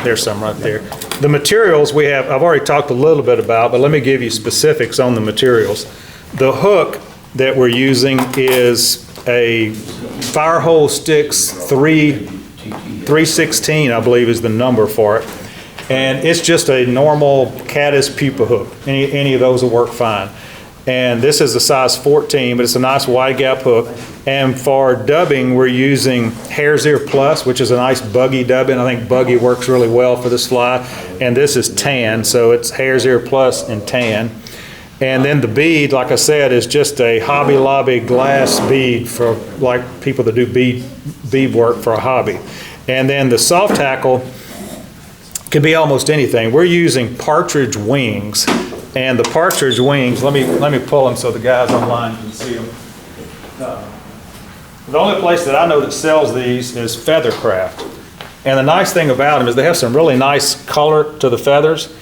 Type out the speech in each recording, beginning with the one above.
there's some right there. The materials we have, I've already talked a little bit about, but let me give you specifics on the materials. The hook that we're using is a Firehole Sticks 316, I believe is the number for it. And it's just a normal caddis pupa hook. Any of those will work fine. And this is a size 14, but it's a nice wide gap hook. And for dubbing, we're using Hare's Ear Plus, which is a nice buggy dubbing. I think buggy works really well for this fly. And this is tan, so it's Hare's Ear Plus and tan. And then the bead, like I said, is just a Hobby Lobby glass bead for like people that do bead work for a hobby. And then the soft tackle could be almost anything. We're using partridge wings. And the partridge wings, let me pull them so the guys online can see them. The only place that I know that sells these is Feathercraft. And the nice thing about them is they have some really nice color to the feathers.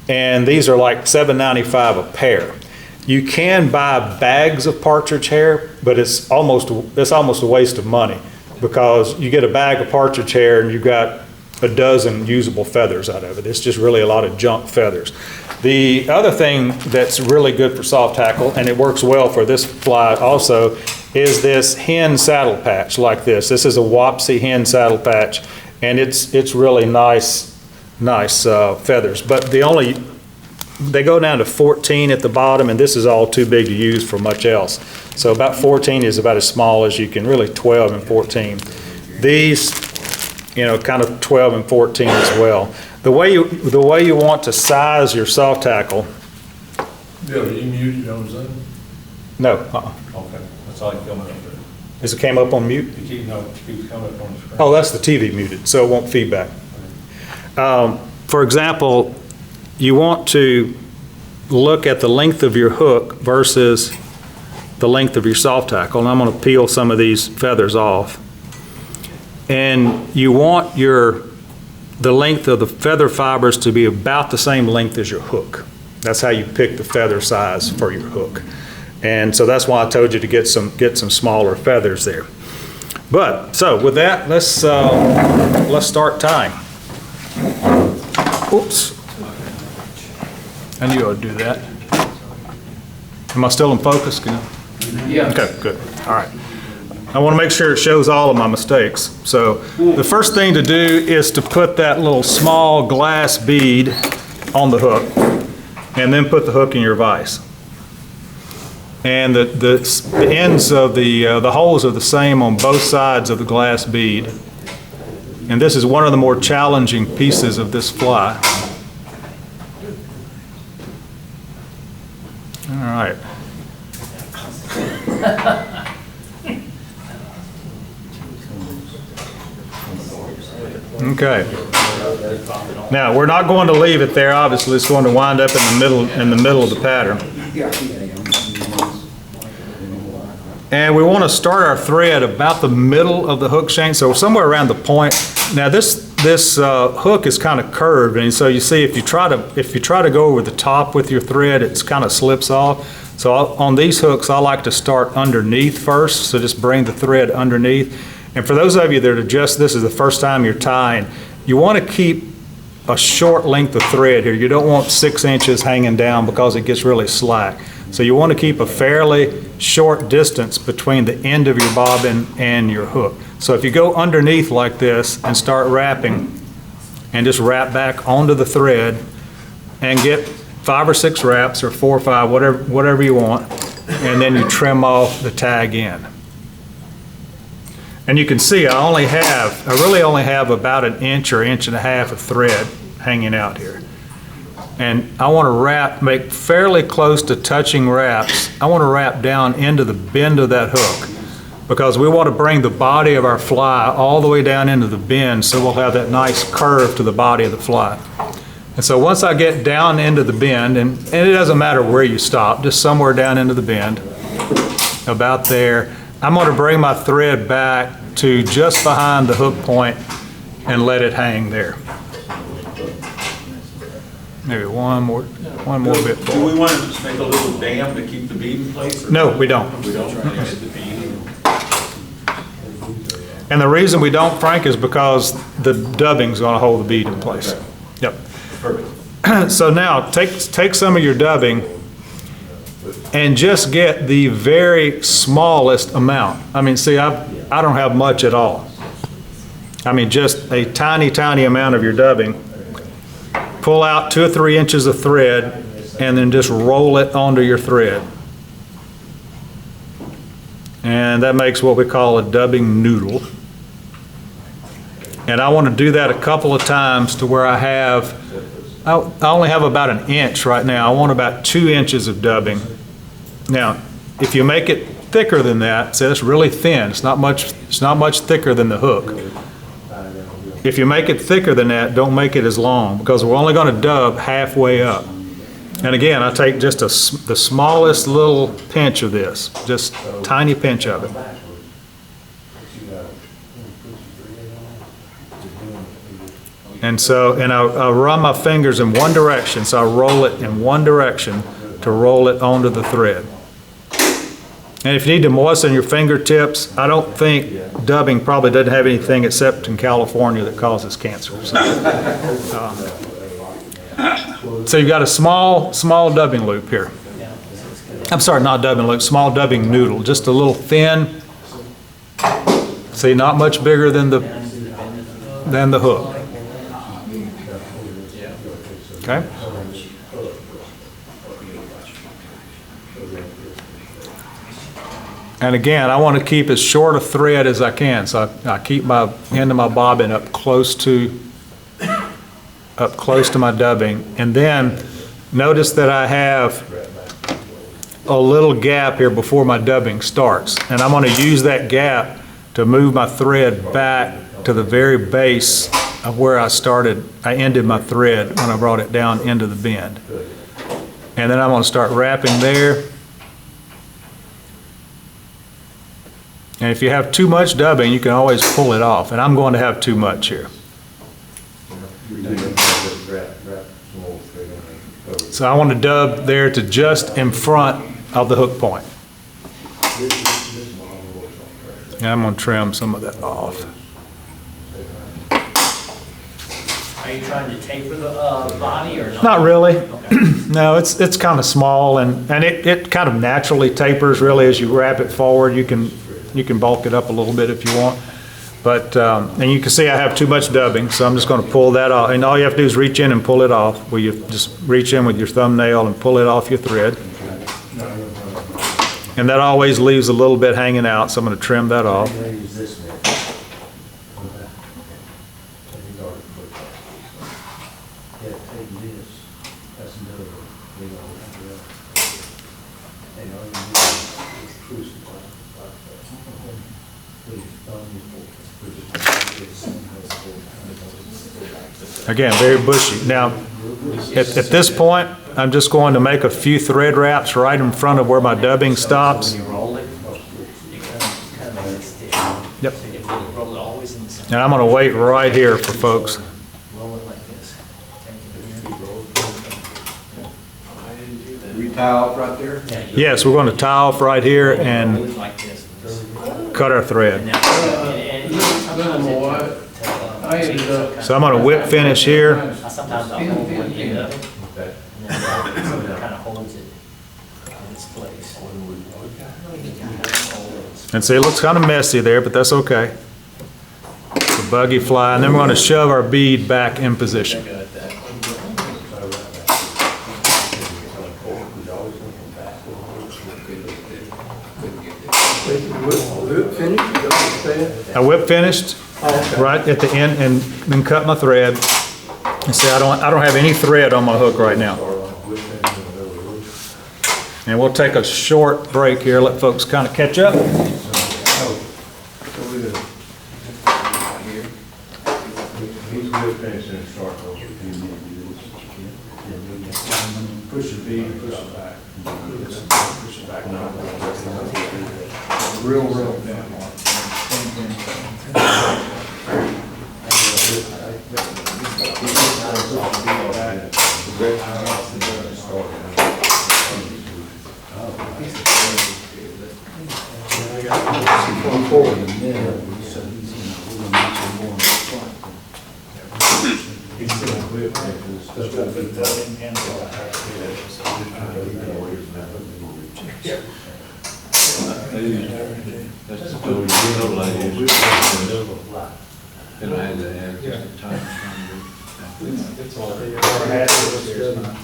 And these are like $7.95 a pair. You can buy bags of partridge hair, but it's almost a waste of money because you get a bag of partridge hair and you've got a dozen usable feathers out of it. It's just really a lot of junk feathers. The other thing that's really good for soft tackle, and it works well for this fly also, is this hen saddle patch like this. This is a Wapsi hen saddle patch, and it's really nice feathers. But they go down to 14 at the bottom, and this is all too big to use for much else. So about 14 is about as small as you can, really 12 and 14. These, kind of 12 and 14 as well. The way you want to size your soft tackle. Yeah, you muted on Zoom? No. Okay, that's all you coming up there. Is it came up on mute? It keeps coming up on the screen. Oh, that's the TV muted, so it won't feedback. For example, you want to look at the length of your hook versus the length of your soft tackle. And I'm going to peel some of these feathers off. And you want the length of the feather fibers to be about the same length as your hook. That's how you pick the feather size for your hook. And so that's why I told you to get some smaller feathers there. But so with that, let's start tying. Oops. I knew I would do that. Am I still in focus? Yeah. Okay, good. All right. I want to make sure it shows all of my mistakes. So the first thing to do is to put that little small glass bead on the hook and then put the hook in your vise. And the ends of the holes are the same on both sides of the glass bead. And this is one of the more challenging pieces of this fly. All right. Okay. Now we're not going to leave it there. Obviously, it's going to wind up in the middle of the pattern. And we want to start our thread about the middle of the hook shank, so somewhere around the point. Now this hook is kind of curved, and so you see if you try to go over the top with your thread, it's kind of slips off. So on these hooks, I like to start underneath first, so just bring the thread underneath. And for those of you that are this is the first time you're tying, you want to keep a short length of thread here. You don't want 6 inches hanging down because it gets really slack. So you want to keep a fairly short distance between the end of your bobbin and your hook. So if you go underneath like this and start wrapping and just wrap back onto the thread and get 5 or 6 wraps or 4 or 5, whatever you want, and then you trim off the tag end. And you can see I really only have about 1 inch or 1.5 inches of thread hanging out here. And I want to make fairly close to touching wraps. I want to wrap down into the bend of that hook because we want to bring the body of our fly all the way down into the bend so we'll have that nice curve to the body of the fly. And so once I get down into the bend, and it doesn't matter where you stop, just somewhere down into the bend, about there, I'm going to bring my thread back to just behind the hook point and let it hang there. Maybe one more bit forward. Do we want to just make a little dam to keep the bead in place? No, we don't. We don't. And the reason we don't, Frank, is because the dubbing's gonna hold the bead in place. Yep. Perfect. So now, take some of your dubbing and just get the very smallest amount. I mean, see, I don't have much at all. I mean, just a tiny, tiny amount of your dubbing. Pull out 2 or 3 inches of thread and then just roll it onto your thread. And that makes what we call a dubbing noodle. And I want to do that a couple of times to where I only have about 1 inch right now. I want about 2 inches of dubbing. Now, if you make it thicker than that, say it's really thin, it's not much thicker than the hook. If you make it thicker than that, don't make it as long, because we're only going to dub halfway up. And again, I take just the smallest little pinch of this, just a tiny pinch of it. And I run my fingers in one direction, so I roll it in one direction to roll it onto the thread. And if you need to moisten your fingertips, I don't think dubbing probably doesn't have anything except in California that causes cancer. So you've got a small dubbing loop here. I'm sorry, not dubbing loop, small dubbing noodle, just a little thin. See, not much bigger than the hook. Okay? And again, I want to keep as short a thread as I can, so I keep my end of my bobbin up close to my dubbing. And then notice that I have a little gap here before my dubbing starts. And I'm going to use that gap to move my thread back to the very base of where I ended my thread when I brought it down into the bend. And then I'm going to start wrapping there. And if you have too much dubbing, you can always pull it off. And I'm going to have too much here. So I want to dub there to just in front of the hook point. And I'm going to trim some of that off. Are you trying to taper the body or not? Not really. Okay. No, it's kind of small, and it kind of naturally tapers really as you wrap it forward. You can bulk it up a little bit if you want. But, and you can see I have too much dubbing, so I'm just going to pull that off. And all you have to do is reach in and pull it off, where you just reach in with your thumbnail and pull it off your thread. And that always leaves a little bit hanging out, so I'm going to trim that off. Again, very bushy. Now, at this point, I'm just going to make a few thread wraps right in front of where my dubbing stops. When you roll it, you kind of make it stiff. Yep. So you roll it always in the center. And I'm going to wait right here for folks. Roll it like this. We tie off right there? Yes, we're going to tie off right here Roll and it like this. cut our thread. And sometimes it So I'm going to whip finish here. sometimes I'll hold one end of it, and then it kind of holds it in its place. And see, it looks kind of messy there, but that's okay. The buggy fly, and then we're going to shove our bead back in position. I whip finished right at the end and then cut my thread. And see, I don't have any thread on my hook right now. And we'll take a short break here, let folks kind of catch up. Push the bead, push it back. Push it back. Real down. You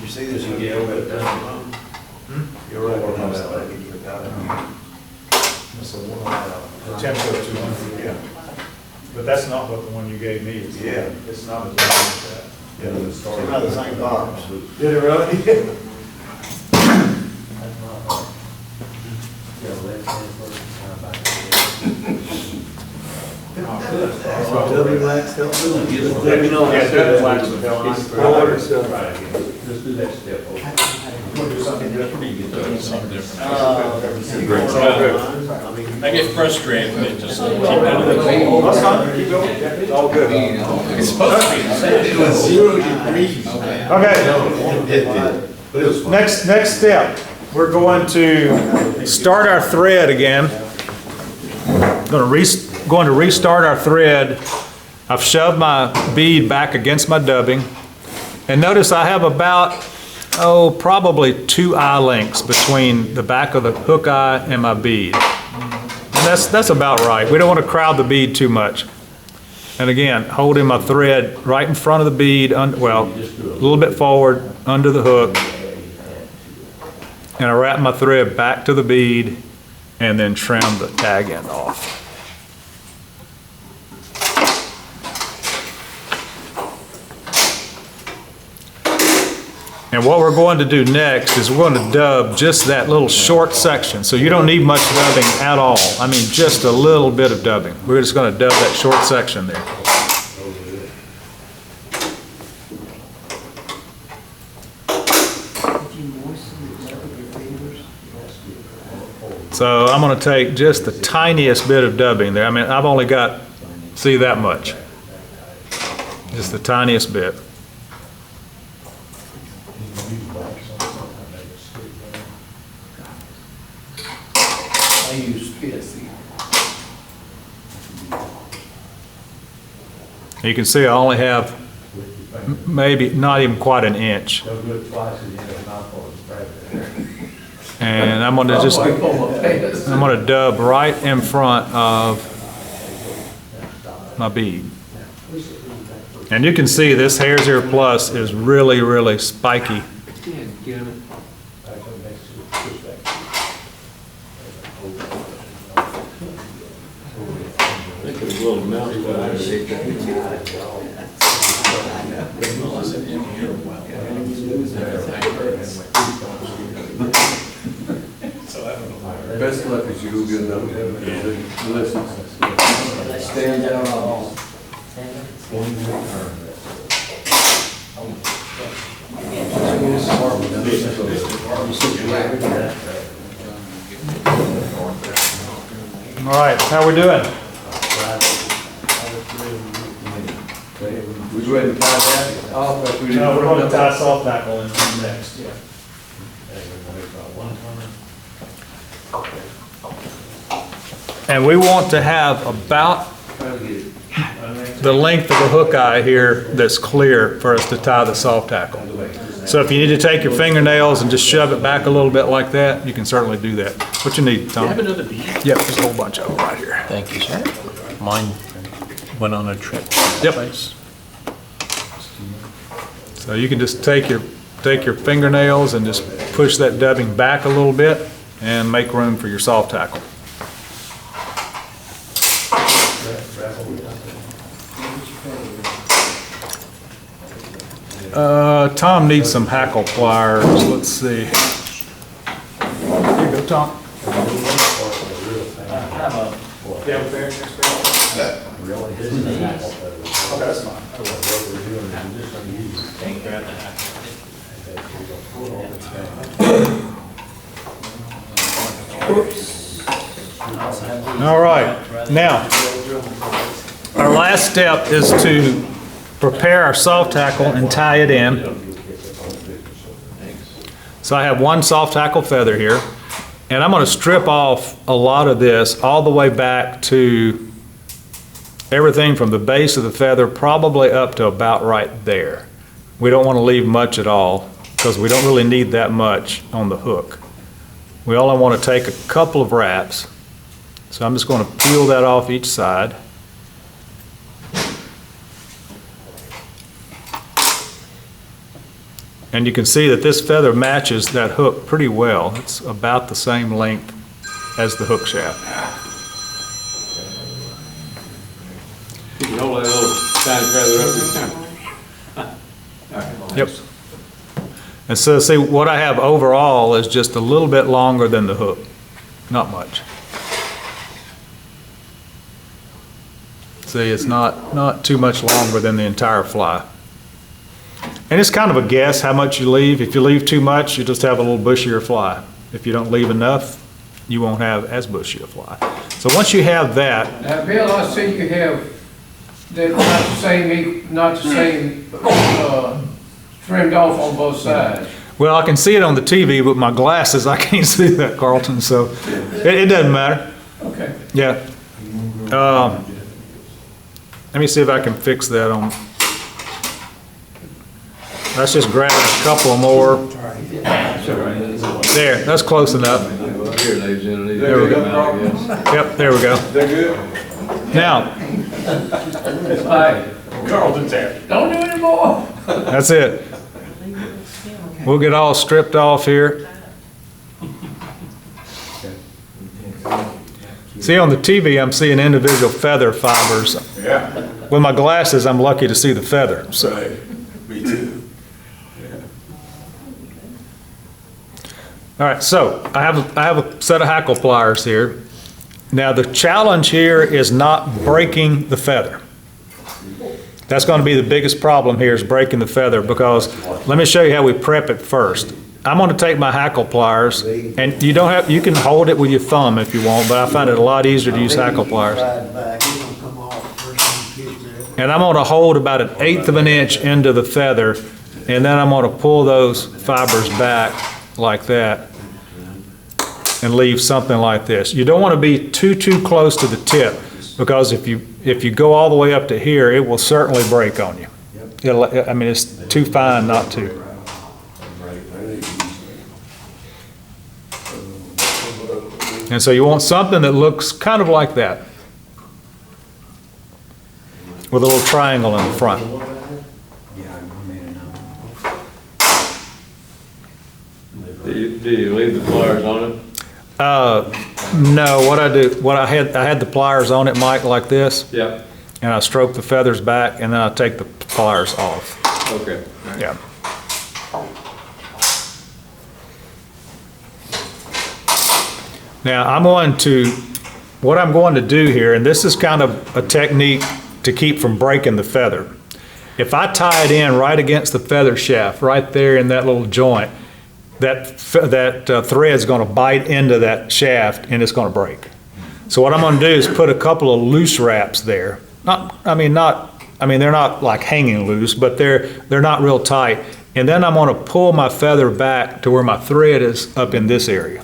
see this, you get over it, you're right on that. Tiemco 200. Yeah. But that's not what the one you gave me is. Yeah. It's not as bad as that. Yeah, it's not the same box. Did it really? Yeah, that wax would help. Let's do that step over. We'll do something different. Something different. I get frustrated when it just keep doing That's fine, keep going. It's all good. It's supposed to be the same. It was 0 degrees. Okay, next step, we're going to start our thread again. Going to restart our thread. I've shoved my bead back against my dubbing. And notice I have about, probably 2 eye lengths between the back of the hook eye and my bead. And that's about right. We don't want to crowd the bead too much. And again, holding my thread right in front of the bead, a little bit forward, under the hook. And I wrap my thread back to the bead and then trim the tag end off. And what we're going to do next is we're going to dub just that little short section. So you don't need much dubbing at all. I mean, just a little bit of dubbing. We're just going to dub that short section there. So I'm going to take just the tiniest bit of dubbing there. I mean, I've only got, see that much. Just the tiniest bit. I use PSC. You can see I only have maybe not even quite an inch. And I'm going to just, I'm going to dub right in front of my bead. And you can see this Hair's Ear Plus is really, really spiky. Best luck as you go get another one. Listen. Stand down on All right, how we doing? We go ahead and tie that off. No, we're going to tie soft tackle in next. And we want to have about the length of the hook eye here that's clear for us to tie the soft tackle. So if you need to take your fingernails and just shove it back a little bit like that, you can certainly do that. What you need, Tom? Have another bead? Yep, just a whole bunch of them right here. Thank you, sir. Mine went on a trip. Yep. So you can just take your fingernails and just push that dubbing back a little bit and make room for your soft tackle. Tom needs some hackle pliers. Let's see. Here you go, Tom. Okay, that's fine. All right, now, our last step is to prepare our soft tackle and tie it in. So I have one soft tackle feather here, and I'm going to strip off a lot of this all the way back to everything from the base of the feather probably up to about right there. We don't want to leave much at all because we don't really need that much on the hook. We only want to take a couple of wraps. So I'm just going to peel that off each side. And you can see that this feather matches that hook pretty well. It's about the same length as the hook shaft. You can hold that little tiny feather up there. Yep. And so see, what I have overall is just a little bit longer than the hook. Not much. See, it's not too much longer than the entire fly. And it's kind of a guess how much you leave. If you leave too much, you just have a little bushier fly. If you don't leave enough, you won't have as bushy a fly. So once you have that, Now, Bill, I see you have, they're not the same, trimmed off on both sides. well, I can see it on the TV, but my glasses, I can't see that, Carlton, so it doesn't matter. Okay. Yeah. Let me see if I can fix that on. Let's just grab a couple more. There, that's close enough. Here, ladies and gentlemen. There we go. I guess. Yep, there we go. They're good? Now, Carlton's there. Don't do any more. that's it. We'll get all stripped off here. See, on the TV, I'm seeing individual feather fibers. Yeah. With my glasses, I'm lucky to see the feather, so. Right. Me too. All right, so I have a set of hackle pliers here. Now, the challenge here is not breaking the feather. That's going to be the biggest problem here, is breaking the feather, because let me show you how we prep it first. I'm going to take my hackle pliers, and you can hold it with your thumb if you want, but I find it a lot easier to use hackle pliers. And I'm going to hold about 1/8 of an inch into the feather, and then I'm going to pull those fibers back like that and leave something like this. You don't want to be too close to the tip, because if you go all the way up to here, it will certainly break on you. I mean, it's too fine not to. And so you want something that looks kind of like that, with a little triangle in the front. Do you leave the pliers on it? No, I had the pliers on it, Mike, like this, Yeah. and I stroke the feathers back, and then I take the pliers off. Okay. All right. Yeah. Now, what I'm going to do here, and this is kind of a technique to keep from breaking the feather. If I tie it in right against the feather shaft, right there in that little joint, that thread's going to bite into that shaft and it's going to break. So what I'm going to do is put a couple of loose wraps there. They're not like hanging loose, but they're not real tight. And then I'm going to pull my feather back to where my thread is up in this area.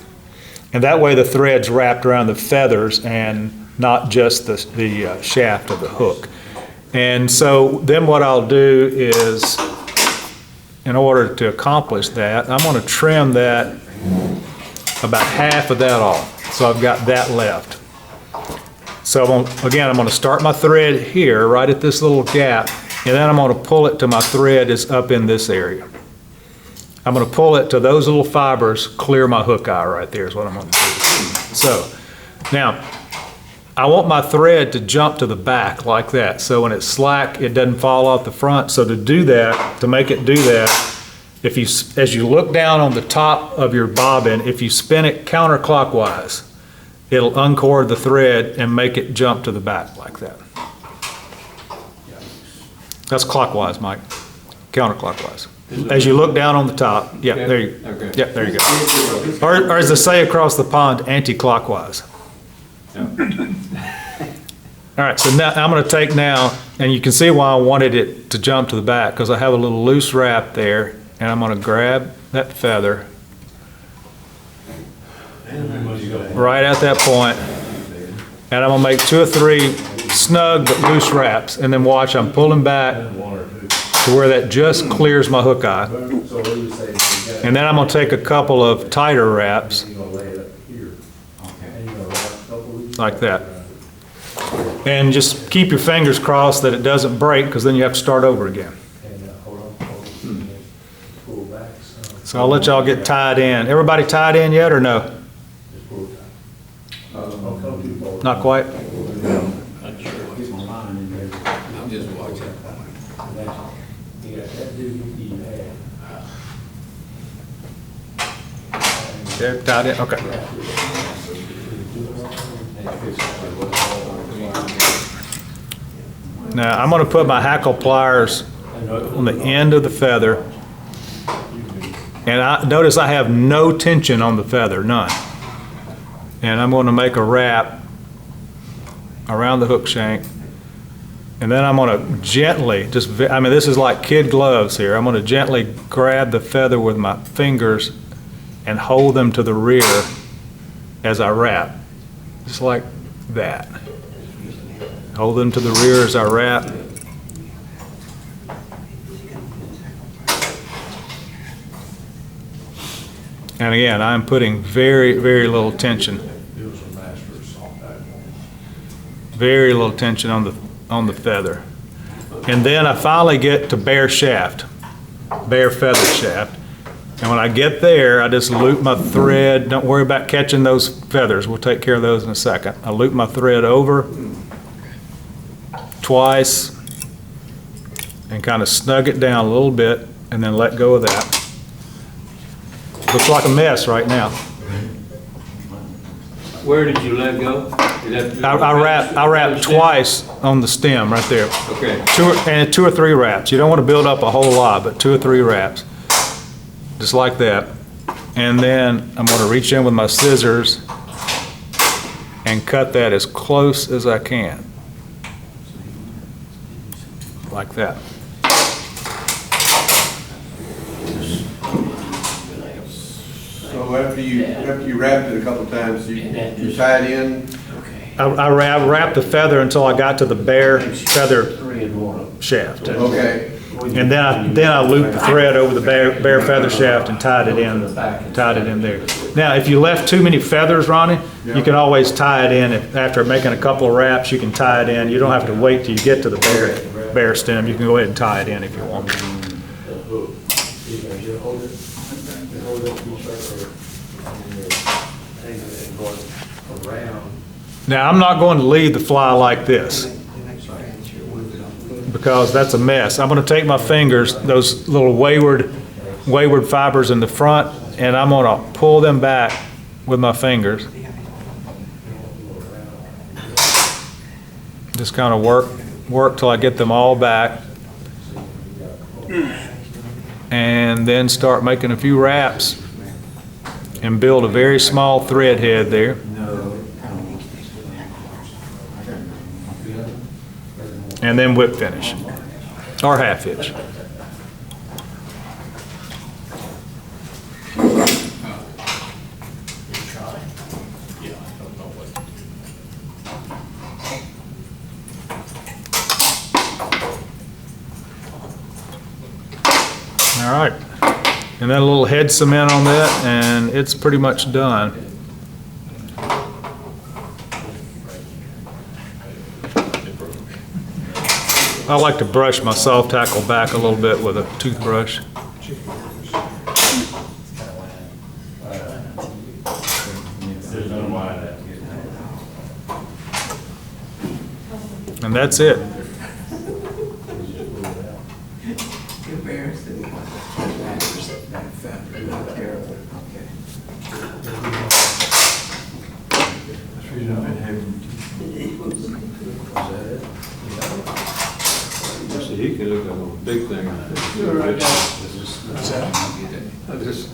And that way the thread's wrapped around the feathers and not just the shaft of the hook. And so then what I'll do is, in order to accomplish that, I'm going to trim that, about half of that off. So I've got that left. So I'm going to start my thread here, right at this little gap, and then I'm going to pull it to my thread is up in this area. I'm going to pull it to those little fibers, clear my hook eye right there is what I'm going to do. So now, I want my thread to jump to the back like that. So when it's slack, it doesn't fall off the front. So to do that, to make it do that, as you look down on the top of your bobbin, if you spin it counterclockwise, it'll uncord the thread and make it jump to the back like that. That's clockwise, Mike. Counterclockwise. As you look down on the top, yeah, there you go. Okay. Yeah, there you go. Or as they say across the pond, anti-clockwise. All right, so now I'm going to take now, and you can see why I wanted it to jump to the back, because I have a little loose wrap there, and I'm going to grab that feather right at that point, and I'm going to make 2 or 3 snug but loose wraps, and then watch, I'm pulling back One or two. to where that just clears my hook eye. So we would say, you got, And then I'm gonna take a couple of tighter wraps, you're gonna lay it up here. And you're gonna wrap a couple of these. like that. And just keep your fingers crossed that it doesn't break, because then you have to start over again. And, hold on, pull back some. So I'll let y'all get tied in. Everybody tied in yet, or no? Just pull it down. Don't come too far. Not quite? I'm just watching. You got that dude you had. There, tied in, okay. Now, I'm gonna put my hackle pliers on the end of the feather. And I, notice I have no tension on the feather, none. And I'm gonna make a wrap around the hook shank. And then I'm gonna gently, I mean, this is like kid gloves here. I'm gonna gently grab the feather with my fingers and hold them to the rear as I wrap, just like that. Hold them to the rear as I wrap. And again, I'm putting very, very little tension. Very little tension on the feather. And then I finally get to bare shaft, bare feather shaft. And when I get there, I just loop my thread. Don't worry about catching those feathers. We'll take care of those in a second. I loop my thread over twice and kind of snug it down a little bit and then let go of that. Looks like a mess right now. Where did you let go? I wrap twice on the stem right there. Okay. Two or three wraps. You don't want to build up a whole lot, but 2 or 3 wraps. Just like that. And then I'm going to reach in with my scissors and cut that as close as I can. Like that. So after you wrapped it a couple times, you tied in? I wrapped the feather until I got to the bare feather Three and one. shaft. Okay. And then I looped the thread over the bare feather shaft and tied it in there. Now, if you left too many feathers, Ronnie, you can always tie it in. After making a couple of wraps, you can tie it in. You don't have to wait till you get to the bare stem. You can go ahead and tie it in if you want. Now, I'm not going to leave the fly like this, because that's a mess. I'm going to take my fingers, those little wayward fibers in the front, and I'm going to pull them back with my fingers. Just kind of work till I get them all back, and then start making a few wraps and build a very small thread head there. And then whip finish, or half hitch. All right, and then a little head cement on that, and it's pretty much done. I like to brush my soft hackle back a little bit with a toothbrush. And that's it. He can look at a big thing. I just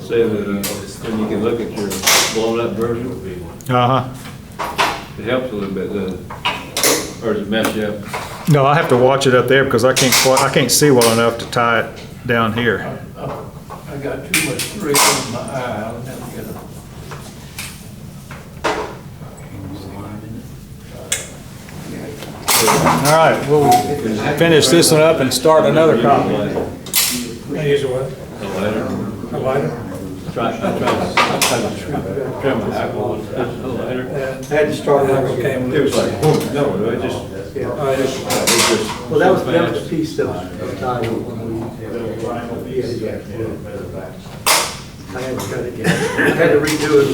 say that when you can look at your blown up version, it helps a little bit, or does it mess you up? No, I have to watch it up there because I can't see well enough to tie it down here. I got too much thread in my eye, I'll never get it. All right, we'll finish this one up and start another copy. I use what? A lighter? I tried to trim a hackle with a lighter. Had to start out, okay. It was like, boom, no, it just, Well, that was the piece that was tied when we, I had to cut it again. I had to redo it.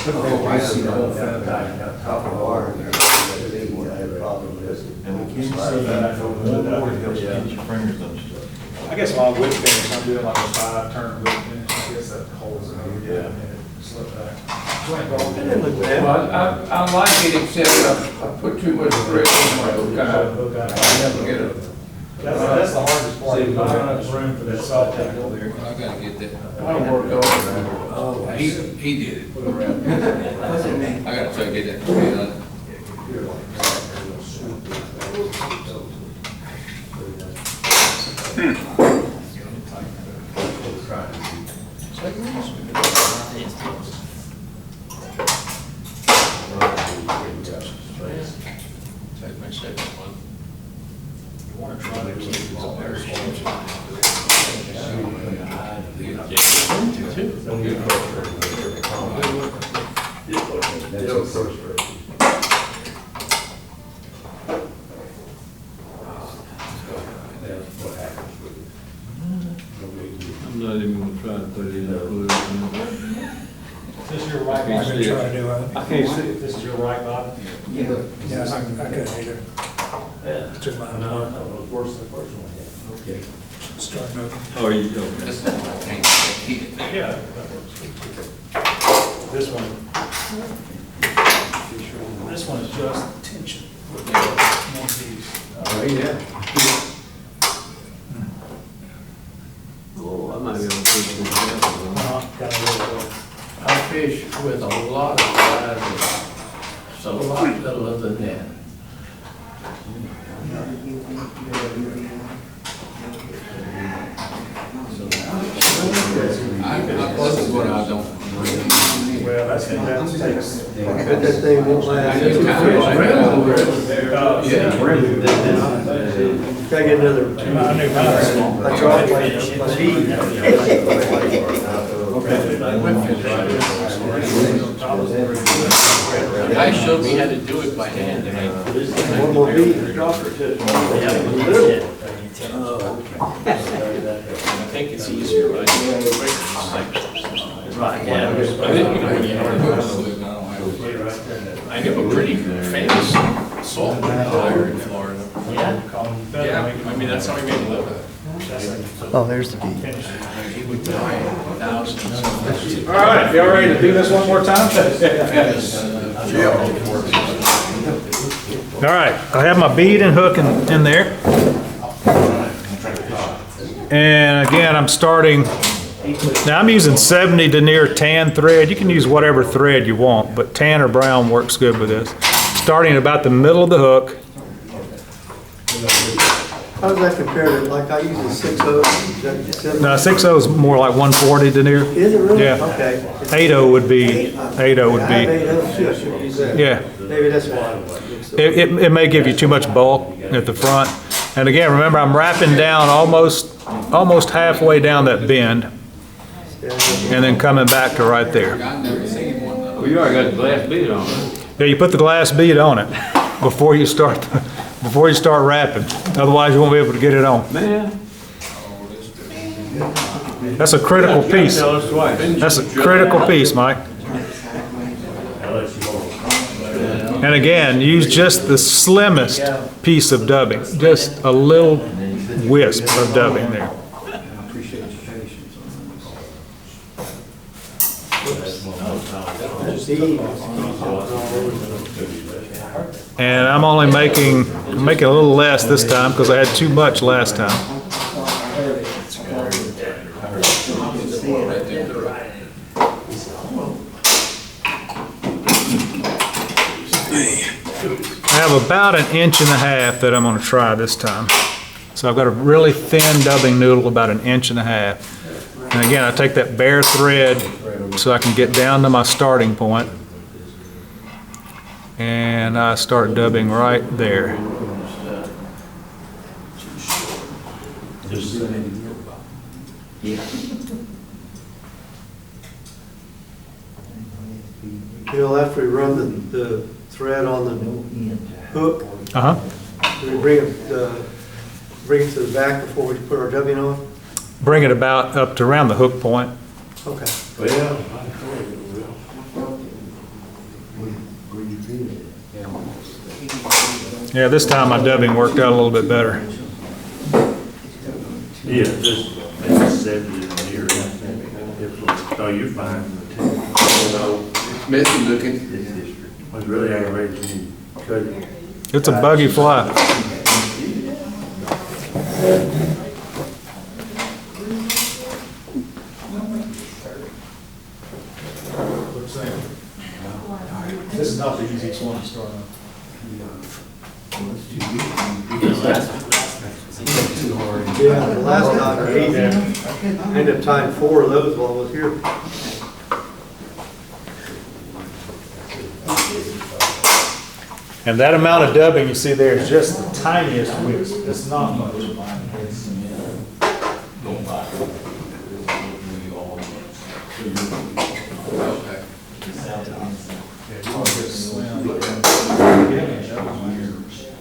Oh, I see the whole thing, top of the wire there. They wouldn't have a problem with this. And we can't see that. I guess my whip finish, I'm doing like a 5-turn whip finish, I guess that holds it. Yeah. Slip back. Well, I like it, except I put too much thread on my hook out. I never get it. That's the hardest part, you don't have enough room for that soft tackle there. I gotta get that. I don't work over Oh, he did it. I gotta try to get that. Take my second one. You wanna try to keep it all there. I'm not even gonna try to put it in the blue. This is your right, I'm gonna try to do it. I can't see it. This is your right bottom? Yeah. Yeah, I couldn't either. Took mine apart. Worse than the first one. Okay. Starting over. Oh, you go. This one, I can't keep it. Yeah. This one. This one is just tension. One of these. Oh, yeah. Oh, I might be able to put it in there. Kind of a little, I fish with a lot of sizes, so a lot littler than that. This is what I don't. well, that takes. But that thing won't last. Gotta get another. I knew mine. I dropped my bead. The guy showed me how to do it by hand, and I. One more bead, drop it. I think it's easier, right? Right, yeah. I knew a pretty famous salt buyer in Florida. Yeah. Yeah, I mean, that's how he made a living. Oh, there's the bead. He would buy thousands. All right, y'all ready to do this one more time? All right, I have my bead and hook in there. And again, I'm starting, now I'm using 70 denier tan thread. You can use whatever thread you want, but tan or brown works good with this. Starting about the middle of the hook. How does that compare to, like, I use a 6/0? Now 6/0 is more like 140 denier. Is it really? Yeah. Okay. 8/0 would be, 8/0 would I have be, 8/0 too, I should use that. yeah. Maybe that's why. It may give you too much bulk at the front. And again, remember, I'm wrapping down almost halfway down that bend and then coming back to right there. Well, you already got the glass bead on it. Yeah, you put the glass bead on it before you start wrapping. Otherwise, you won't be able to get it on. Man. That's a critical piece. Tell us twice. That's a critical piece, Mike. And again, use just the slimmest piece of dubbing, just a little wisp of dubbing there. And I'm only making a little less this time because I had too much last time. I have about 1.5 inches that I'm going to try this time. So I've got a really thin dubbing noodle, about 1.5 inches. And again, I take that bare thread so I can get down to my starting point. And I start dubbing right there. You know, after we run the thread on the hook, Uh-huh. we bring it to the back before we put our dubbing on? Bring it about up to around the hook point. Okay. Yeah, this time my dubbing worked out a little bit better. Yeah, just maybe 70 in here. Oh, you're fine. It's messy looking. I was really aggravated when you cut it. It's a buggy fly. This is not the easiest one to start on. Yeah, the last time I ended up tying 4 of those while I was here. And that amount of dubbing you see there is just the tiniest width. It's not much.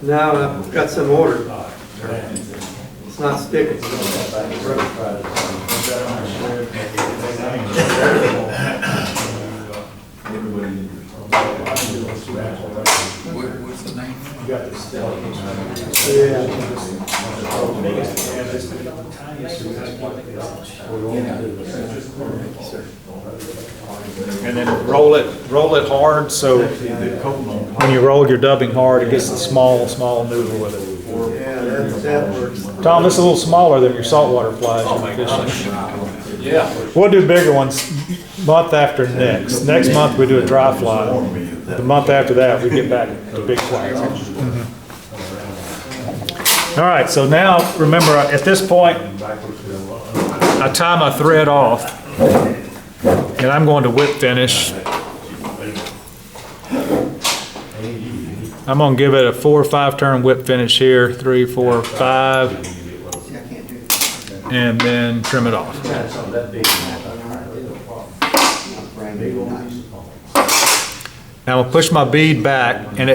Now I've got some ordered. It's not sticking. What's the name? And then roll it hard, so when you roll your dubbing hard, it gets a small noodle with it. Yeah, that works. Tom, this is a little smaller than your saltwater flies you're fishing. Yeah. We'll do bigger ones month after next. Next month we do a dry fly. The month after that, we get back to big flies. All right, so now remember at this point, I tie my thread off and I'm going to whip finish. I'm going to give it a 4 or 5 turn whip finish here, 3, 4, 5, and then trim it off. Now I'm going to push my bead back, and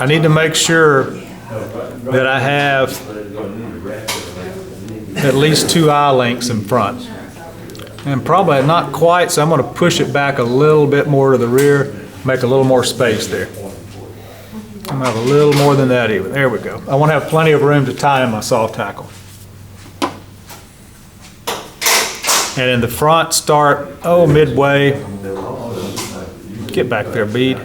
I need to make sure that I have at least 2 eye lengths in front. And probably not quite, so I'm going to push it back a little bit more to the rear, make a little more space there. I'm going to have a little more than that even. There we go. I want to have plenty of room to tie in my soft tackle. And in the front, start, midway. Get back there, bead.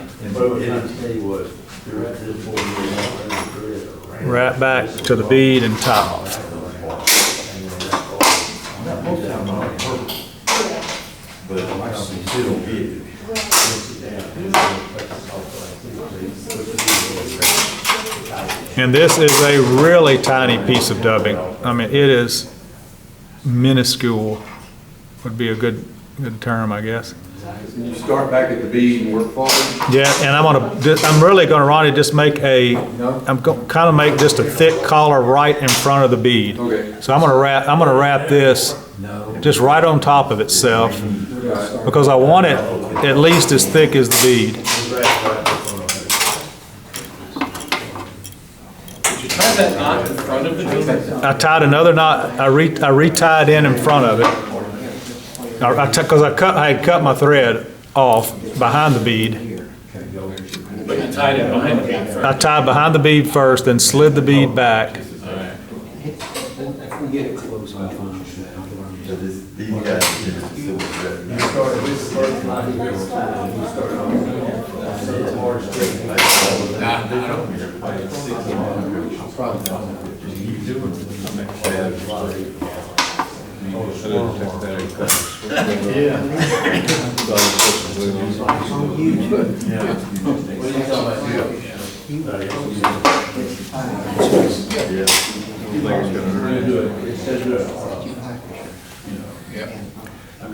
Right back to the bead and tie off. And this is a really tiny piece of dubbing. I mean, it is minuscule, would be a good term, I guess. You start back at the bead and work forward. Yeah, and I'm really gonna, Ronnie, just make kind of make just a thick collar right in front of the bead. Okay. So I'm gonna wrap this just right on top of itself because I want it at least as thick as the bead. Did you tie that knot in front of the bead? I tied another knot, I retied in front of it. Because I had cut my thread off behind the bead. But you tied it behind the bead first. I tied behind the bead first, then slid the bead back.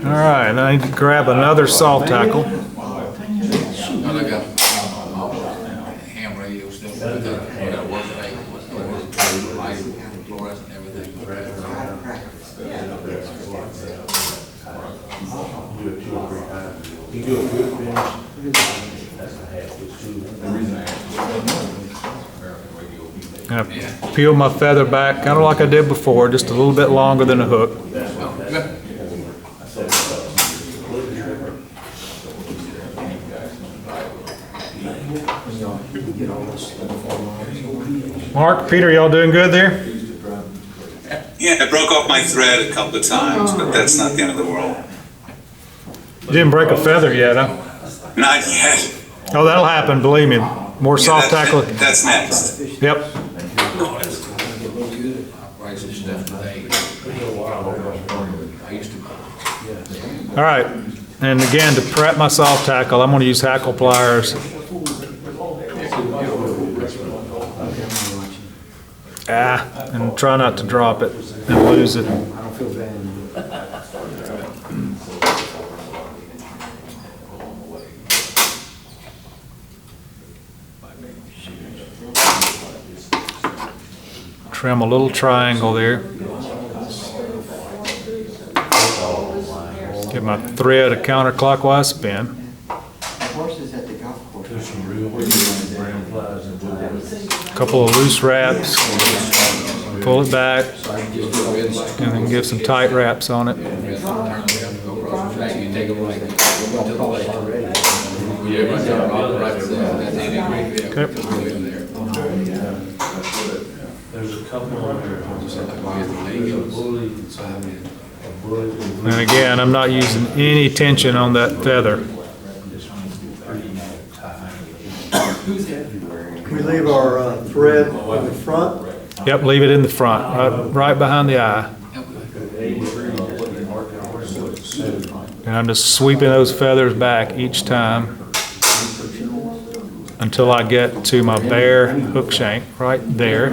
All right, and I need to grab another salt tackle. And I got ham radio stuff. I got work today. Light, fluorescent, everything. I'm gonna peel my feather back, kind of like I did before, just a little bit longer than a hook. Mark, Peter, y'all doing good there? Yeah, I broke off my thread a couple of times, but that's not the end of the world. You didn't break a feather yet, huh? Not yet. Oh, that'll happen, believe me. More soft tackle. That's next. Yep. Write some stuff today. I used to. All right. And again, to prep my soft tackle, I'm going to use hackle pliers. And try not to drop it and lose it. Trim a little triangle there. Give my thread a counterclockwise spin. Couple of loose wraps, pull it back, and then give some tight wraps on it. You take them like to the left. Yeah, right there, right there. That's any great. Okay. There's a couple on there. And again, I'm not using any tension on that feather. We leave our thread in the front. Yep, leave it in the front, right behind the eye. And I'm just sweeping those feathers back each time until I get to my bare hook shank right there.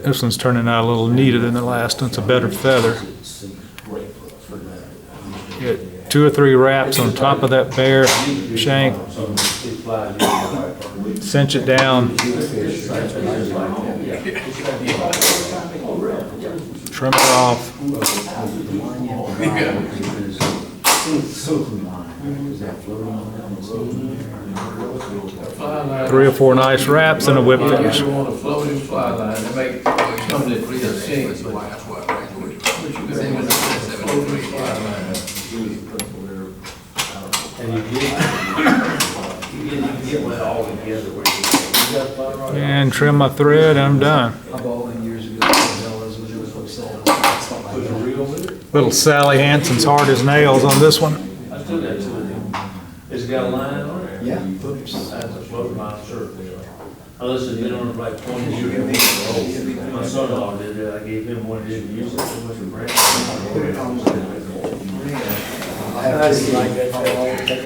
This one's turning out a little neater than the last one. It's a better feather. Get 2 or 3 wraps on top of that bare shank. Cinch it down. Trim it off. 3 or 4 nice wraps and a whip finish. You want a floating fly line to make something that fits sink, but you can say with a floating fly line. And trim my thread and I'm done. Little Sally Hansen's hard as nails on this one. It's got a line on it? Yeah. That's a float line shirt. Unless it's been on it like 20 years. My son-in-law did it, I gave him one, he didn't use it, so much for brand.